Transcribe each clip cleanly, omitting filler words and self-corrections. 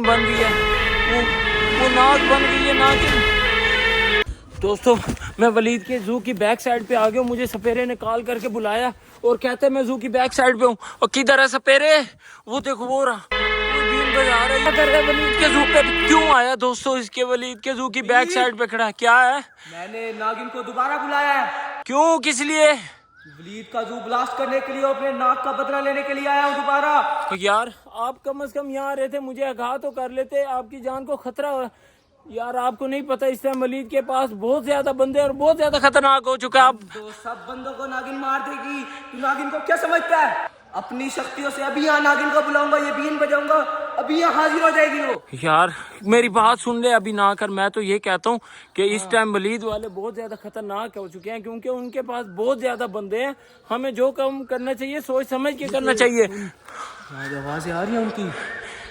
बन गई है, वो नाग बन गई है नागिन। दोस्तों मैं वलीद के जू की बैक साइड पे आ गया हूँ। मुझे सपेरे ने कॉल करके बुलाया और कहते हैं मैं जू की बैक साइड पे हूँ। और किधर है सपेरे? वो देखो वो रहा, वो बीन बजा रहा है। कर रहा है वलीद के जू पे? क्यों आया दोस्तों इसके वलीद के जू की बैक साइड पे खड़ा? क्या है? मैंने नागिन को दोबारा बुलाया है। क्यों, किस लिए? वलीद का जू ब्लास्ट करने के लिए, अपने नाग का बदला लेने के लिए आया हूँ दोबारा। तो यार आप कम से कम यहाँ रहते, मुझे आगाह तो कर लेते, आपकी जान को खतरा हो। यार आपको नहीं पता इस टाइम वलीद के पास बहुत ज्यादा बंदे और बहुत ज्यादा खतरनाक हो चुका है। आप तो सब बंदों को नागिन मार देगी। तू नागिन को क्या समझता है? अपनी शक्तियों से अभी यहाँ नागिन को बुलाऊंगा, ये बीन बजाऊंगा, अभी यहाँ हाजिर हो जाएगी वो। यार मेरी बात सुन ले, अभी ना कर। मैं तो ये कहता हूँ कि इस टाइम वलीद वाले बहुत ज्यादा खतरनाक हो चुके हैं, क्योंकि उनके पास बहुत ज्यादा बंदे हैं। हमें जो काम करना चाहिए सोच समझ के करना चाहिए। आवाजें आ रही है उनकी,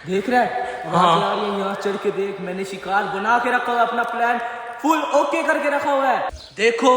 देख रहा है? आवाजें आ रही है, यहाँ चढ़ के देख। मैंने शिकार बना के रखा हुआ है, अपना प्लान फुल ओके करके रखा हुआ है। देखो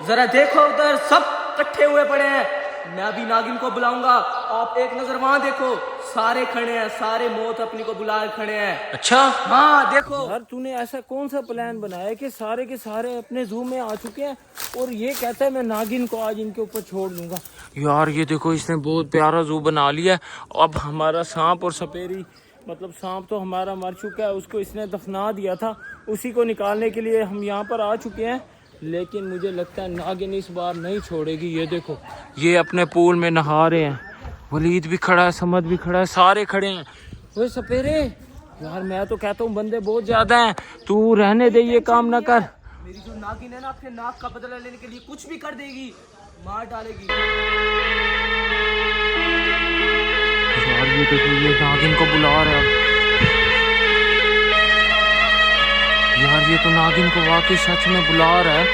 जरा, देखो उधर सब इकट्ठे हुए पड़े हैं। मैं अभी नागिन को बुलाऊंगा, आप एक नजर वहां देखो, सारे खड़े हैं, सारे मौत अपनी को बुला खड़े हैं। अच्छा हाँ देखो। यार तूने ऐसा कौन सा प्लान बनाया कि सारे के सारे अपने जू में आ चुके हैं और ये कहता है मैं नागिन को आज इनके ऊपर छोड़ दूंगा? यार ये देखो, इसने बहुत प्यारा जू बना लिया है। अब हमारा सांप और सपेरी, मतलब सांप तो हमारा मर चुका है, उसको इसने दफना दिया था, उसी को निकालने के लिए हम यहाँ पर आ चुके हैं। लेकिन मुझे लगता है नागिन इस बार नहीं छोड़ेगी। ये देखो, ये अपने पूल में नहा रहे हैं। वलीद भी खड़ा है, समद भी खड़ा है, सारे खड़े हैं। वो सपेरे, यार मैं तो कहता हूँ बंदे बहुत ज्यादा हैं, तू रहने दे, ये काम ना कर। मेरी जो नागिन है ना, अपने नाग का बदला लेने के लिए कुछ भी कर देगी, मार डालेगी। यार ये देखो, ये नागिन को बुला रहा है। यार ये तो नागिन को वाकई सच में बुला रहा है।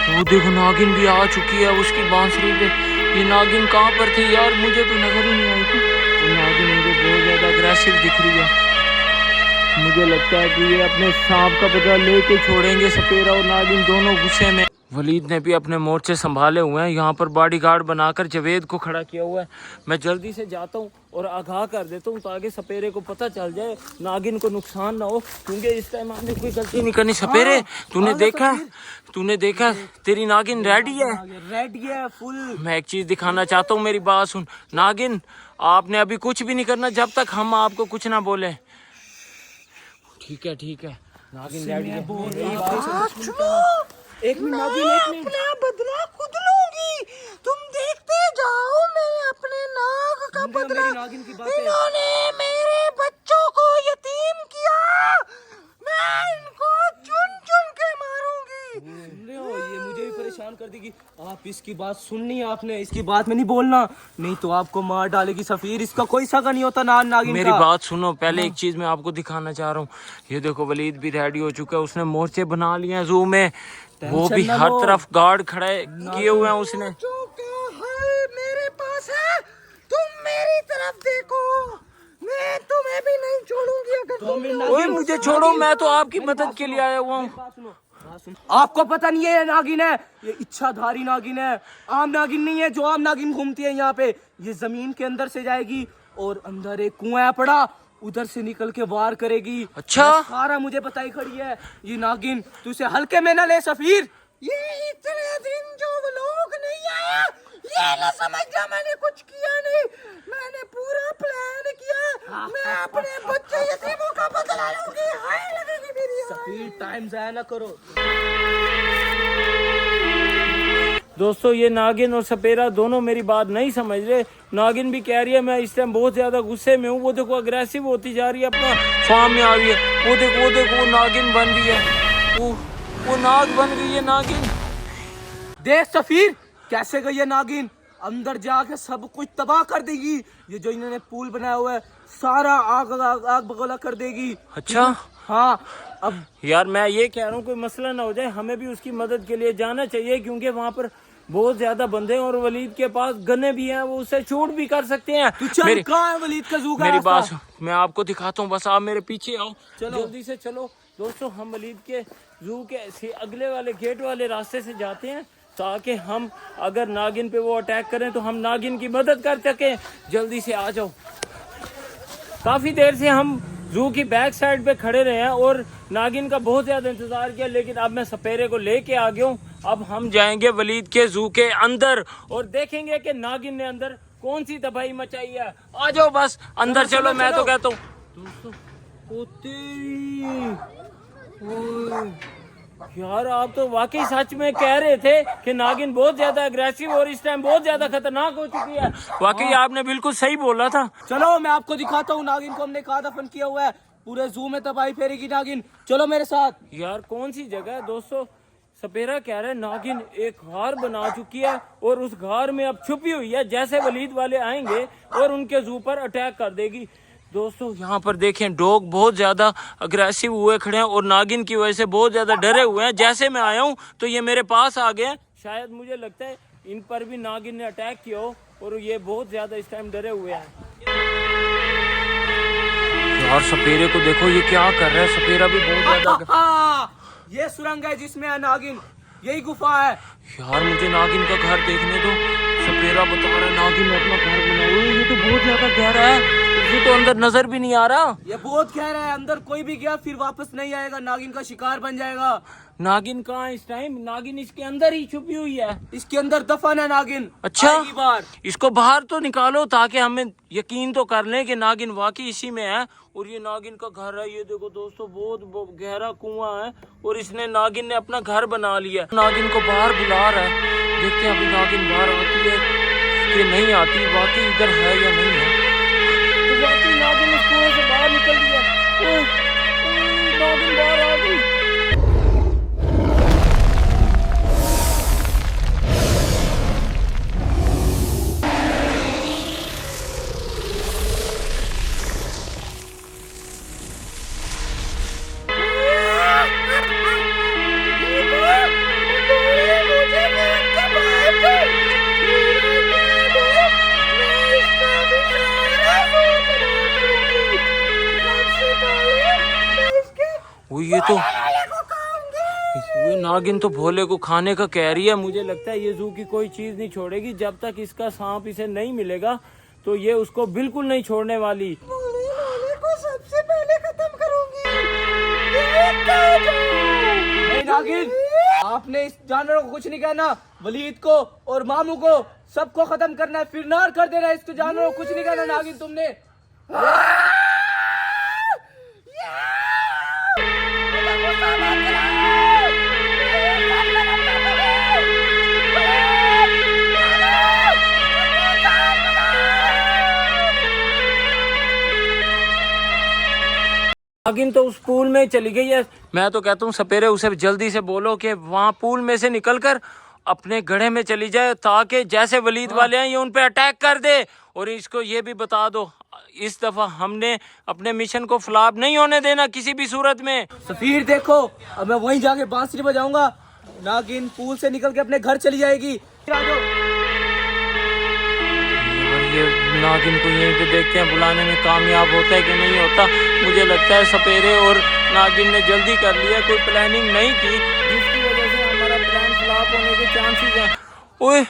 वो देखो नागिन भी आ चुकी है उसकी बांसुरी पे। ये नागिन कहाँ पर थी यार? मुझे तो नजर ही नहीं आई थी। वो नागिन मुझे बहुत ज्यादा अग्रेसिव दिख रही है। मुझे लगता है कि ये अपने सांप का बदला लेके छोड़ेंगे। सपेरा और नागिन दोनों गुस्से में। वलीद ने भी अपने मोर्चे संभाले हुए हैं। यहाँ पर बॉडीगार्ड बनाकर जावेद को खड़ा किया हुआ है। मैं जल्दी से जाता हूँ और आगाह कर देता हूँ ताकि सपेरे को पता चल जाए, नागिन को नुकसान ना हो, क्योंकि इस टाइम आपने कोई गलती नहीं करनी। सपेरे तूने देखा तेरी नागिन रेडी है? रेडी है फुल। मैं एक चीज दिखाना चाहता हूँ, मेरी बात सुन। नागिन आपने अभी कुछ भी नहीं करना जब तक हम आपको कुछ ना बोले। ठीक है नागिन रेडी है। एक मिनट नागिन, एक मिनट। अपना बदला खुद लूंगी, तुम देखते जाओ। मैं अपने नाग का बदला। नागिन की बात है। इन्होंने मेरे बच्चों को यतीम किया, मैं इनको चुन चुन के मारूंगी। सुन रहे हो, ये मुझे भी परेशान कर देगी। आप इसकी बात सुननी है आपने, इसकी बात में नहीं बोलना, नहीं तो आपको मार डालेगी सफीर। इसका कोई सगा नहीं होता नागिन मेरी का। बात सुनो, पहले एक चीज मैं आपको दिखाना चाह रहा हूँ। ये देखो वलीद भी रेडी हो चुका है, उसने मोर्चे बना लिए हैं जू में। वो भी हर तरफ गार्ड खड़े किए हुए हैं उसने। जो का हल मेरे पास है, तुम मेरी तरफ देखो, मैं तुम्हें भी नहीं छोड़ूंगी। अगर ओए मुझे छोड़ो, मैं तो आपकी मदद के लिए आया हुआ हूँ। आपको पता नहीं है ये नागिन है, ये इच्छाधारी नागिन है, आम नागिन नहीं है जो आम नागिन घूमती है यहाँ पे। ये जमीन के अंदर से जाएगी और अंदर एक कुआं पड़ा, उधर से निकल के वार करेगी। अच्छा, सारा मुझे पता ही खड़ी है ये नागिन। तू इसे हल्के में ना ले सफीर। ये इतने दिन जो वो लोग नहीं आया, ये ना समझना मैंने कुछ किया नहीं। मैंने पूरा प्लान किया। मैं अपने बच्चे यतीमों का बदला लूंगी। हाय लगेगी मेरी सफीर टाइम जाया ना करो। दोस्तों ये नागिन और सपेरा दोनों मेरी बात नहीं समझ रहे। नागिन भी कह रही है मैं इस टाइम बहुत ज्यादा गुस्से में हूँ। वो देखो अग्रेसिव होती जा रही है, अपना फार्म में आ रही है। वो देखो वो नागिन बन गई है, वो नाग बन गई है नागिन। देख सफीर कैसे गई है नागिन, अंदर जाके सब कुछ तबाह कर देगी। ये जो इन्होंने पुल बनाया हुआ है सारा आग बगोला कर देगी। अच्छा हाँ। अब यार मैं ये कह रहा हूँ कोई मसला ना हो जाए, हमें भी उसकी मदद के लिए जाना चाहिए, क्योंकि वहाँ पर बहुत ज्यादा बंदे हैं और वलीद के पास गन्ने भी हैं, वो उससे शूट भी कर सकते हैं। कहाँ है वलीद का जू का मेरी रास्ता? बात मैं आपको दिखाता हूँ, बस आप मेरे पीछे आओ। चलो जल्दी से चलो दोस्तों, हम वलीद के जू के अगले वाले गेट वाले रास्ते से जाते हैं, ताकि हम अगर नागिन पे वो अटैक करें तो हम नागिन की मदद कर सकें। जल्दी से आ जाओ। काफ़ी देर से हम जू की बैक साइड पे खड़े रहे हैं और नागिन का बहुत ज़्यादा इंतज़ार किया, लेकिन अब मैं सपेरे को लेके आ गया हूँ। अब हम जाएंगे वलीद के जू के अंदर और देखेंगे कि नागिन ने अंदर कौन सी तबाही मचाई है। आ जाओ बस अंदर चलो, मैं तो कहता हूँ दोस्तों। ओ तेरी, ओए, यार आप तो वाकई सच में कह रहे थे कि नागिन बहुत ज्यादा अग्रेसिव और इस टाइम बहुत ज्यादा खतरनाक हो चुकी है। वाकई आपने बिल्कुल सही बोला था। चलो मैं आपको दिखाता हूँ नागिन को हमने कहाँ दफन किया हुआ है। पूरे जू में तबाही फेरेगी नागिन, चलो मेरे साथ। यार कौन सी जगह है दोस्तों? सपेरा कह रहे हैं नागिन एक घार बना चुकी है और उस घार में अब छुपी हुई है, जैसे वलीद वाले आएंगे और उनके जू पर अटैक कर देगी। दोस्तों यहाँ पर देखें डॉग बहुत ज़्यादा अग्रेसिव हुए खड़े हैं और नागिन की वजह से बहुत ज़्यादा डरे हुए हैं। जैसे मैं आया हूँ तो ये मेरे पास आ गए हैं, शायद मुझे लगता है इन पर भी नागिन ने अटैक किया हो और ये बहुत ज़्यादा इस टाइम डरे हुए हैं। यार सपेरे को देखो ये क्या कर रहा है, सपेरा भी बहुत ज़्यादा। ये सुरंग है जिसमें है नागिन, यही गुफा है। यार मुझे नागिन का घर देखने दो। सपेरा बता रहा है नागिन ने अपना घर बनाया हुआ है। ये तो बहुत ज्यादा गहरा है, ये तो अंदर नजर भी नहीं आ रहा। ये बहुत गहरा है, अंदर कोई भी गया फिर वापस नहीं आएगा, नागिन का शिकार बन जाएगा। नागिन कहाँ है इस टाइम? नागिन इसके अंदर ही छुपी हुई है। इसके अंदर दफन है नागिन। अच्छा आएगी बाहर। इसको बाहर तो निकालो ताकि हमें यकीन तो कर लें कि नागिन वाकई इसी में है। और ये नागिन का घर है, ये देखो दोस्तों बहुत गहरा कुआं है और इसने नागिन ने अपना घर बना लिया। नागिन को बाहर बुला रहा है, देखते हैं अभी नागिन बाहर आती है कि नहीं आती, वाकई इधर है या नहीं है। तो वाकई नागिन इस कुएं से बाहर निकल गया। नागिन बाहर आ गई। ये तो ये नागिन तो भोले को खाने का कह रही है। मुझे लगता है ये जू की कोई चीज नहीं छोड़ेगी जब तक इसका सांप इसे नहीं मिलेगा, तो ये उसको बिल्कुल नहीं छोड़ने वाली। भोले को सबसे पहले खत्म करूंगी। नहीं नागिन, आपने इस जानवरों को कुछ नहीं कहना, वलीद को और मामू को सबको खत्म करना है, फिर नार कर देना है। इस जानवरों को कुछ नहीं कहना नागिन तुमने। नागिन तो उस पूल में चली गई है। मैं तो कहता हूँ सपेरे उसे जल्दी से बोलो कि वहाँ पूल में से निकलकर अपने गड्ढे में चली जाए, ताकि जैसे वलीद वाले हैं ये उन पे अटैक कर दे। और इसको ये भी बता दो इस दफा हमने अपने मिशन को फ्लॉप नहीं होने देना किसी भी सूरत में। सफीर देखो, अब मैं वहीं जाके बांसुरी बजाऊंगा, नागिन पूल से निकल के अपने घर चली जाएगी। ये नागिन को यहीं पे देखते हैं बुलाने में कामयाब होता है कि नहीं होता। मुझे लगता है सपेरे और नागिन ने जल्दी कर लिया, कोई प्लानिंग नहीं की, जिसकी वजह से हमारा प्लान फ्लॉप होने के चांसेस हैं। ओए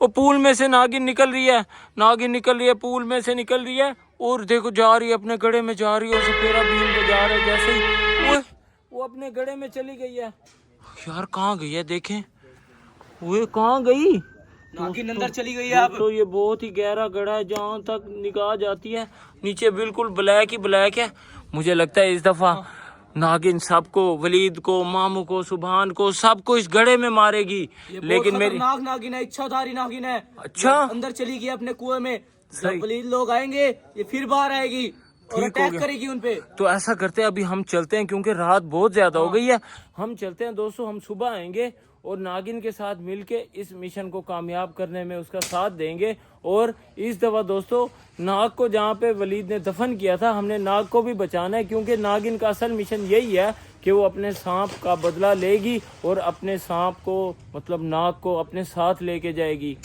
वो पूल में से नागिन निकल रही है, नागिन निकल रही है, पूल में से निकल रही है और देखो जा रही है, अपने गड्ढे में जा रही है और सपेरा बीन बजा रहा है। जैसे ही ओए वो अपने गड्ढे में चली गई है। यार कहाँ गई है देखें, वो कहाँ गई? नागिन अंदर चली गई है। अब तो ये बहुत ही गहरा गड्ढा है, जहाँ तक निगाह जाती है नीचे बिल्कुल ब्लैक ही ब्लैक है। मुझे लगता है इस दफा नागिन सबको, वलीद को, मामू को, सुभान को, सबको इस गड्ढे में मारेगी। लेकिन मेरी नागिन है, इच्छाधारी नागिन है। अच्छा अंदर चली गई अपने कुएं में, जब वलीद लोग आएंगे ये फिर बाहर आएगी और अटैक करेगी उनपे। तो ऐसा करते हैं अभी हम चलते हैं, क्योंकि रात बहुत ज्यादा हो गई है। हम चलते हैं दोस्तों, हम सुबह आएंगे और नागिन के साथ मिलके इस मिशन को कामयाब करने में उसका साथ देंगे। और इस दफा दोस्तों नाग को जहाँ पे वलीद ने दफन किया था, हमने नाग को भी बचाना है, क्योंकि नागिन का असल मिशन यही है कि वो अपने सांप का बदला लेगी और अपने सांप को, मतलब नाग को, अपने साथ लेके जाएगी।